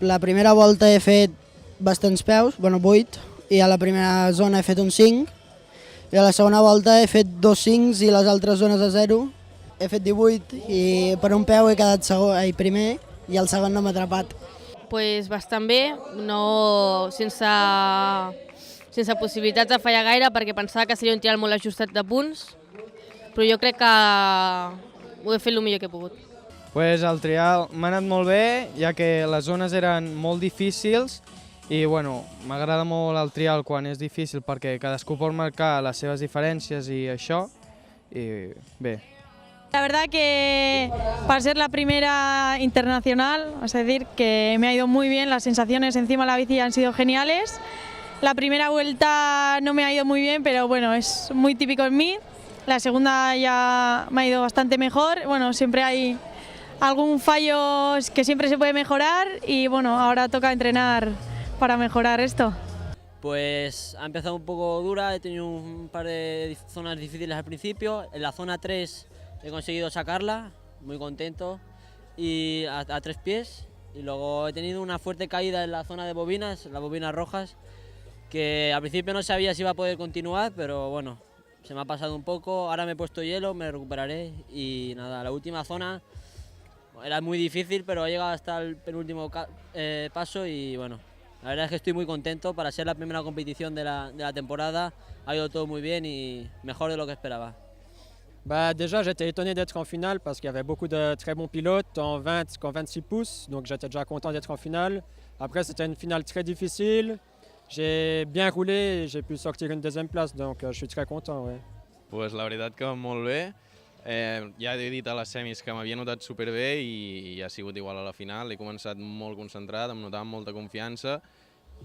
La primera volta he fet bastants peus, 8, i a la primera zona he fet un 5, i a la segona volta he fet 2 5 i les altres zones a 0. He fet 18 i per un peu he quedat primer i el segon no m'ha atrapat. Pues bastant bé, no sense possibilitats de fallar gaire perquè pensava que seria un trial molt ajustat de punts, però jo crec que ho he fet el millor que he pogut. Pues el trial m'ha anat molt bé, ja que les zones eren molt difícils i m'agrada molt el trial quan és difícil perquè cadascú pot marcar les seves diferències i això, i bé. La verdad que para ser la primera internacional, es decir, que me ha ido muy bien, las sensaciones encima de la bici han sido geniales. La primera vuelta no me ha ido muy bien, pero bueno, es muy típico en mí. La segunda ya me ha ido bastante mejor. Bueno, siempre hay algún fallo que siempre se puede mejorar y bueno, ahora toca entrenar para mejorar esto. Pues ha empezado un poco dura, he tenido un par de zonas difíciles al principio. En la zona 3 he conseguido sacarla, muy contento, y a 3 pies. Y luego he tenido una fuerte caída en la zona de bobinas, las bobinas rojas, que al principio no sabía si iba a poder continuar, pero bueno, se me ha pasado un poco. Ahora me he puesto hielo, me recuperaré y nada, la última zona era muy difícil, pero he llegado hasta el penúltimo paso y bueno, la verdad es que estoy muy contento. Para ser la primera competición de la temporada ha ido todo muy bien y mejor de lo que esperaba. Déjà, j'étais étonné d'être en finale parce qu'il y avait beaucoup de très bons pilotes en 20, en 26 pouces, donc j'étais déjà content d'être en finale. Après, c'était une finale très difficile. J'ai bien roulé et j'ai pu sortir une deuxième place, donc je suis très content. Ouais. Pues la veritat que molt bé. Ja he dit a les semis que m'havia notat superbé i ha sigut igual a la final. He començat molt concentrat, em notava amb molta confiança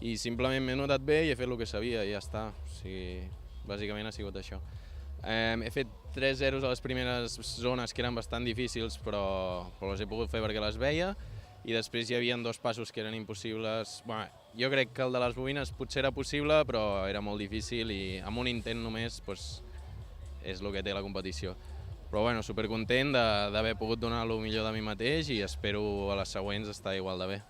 i simplement m'he notat bé i he fet el que sabia i ja està. O sigui, bàsicament ha sigut això. He fet 3 zeros a les primeres zones que eren bastant difícils, però les he pogut fer perquè les veia, i després hi havia 2 passos que eren impossibles. Jo crec que el de les bobines potser era possible, però era molt difícil i amb un intent només és el que té la competició. Però supercontent d'haver pogut donar el millor de mi mateix i espero a les següents estar igual de bé.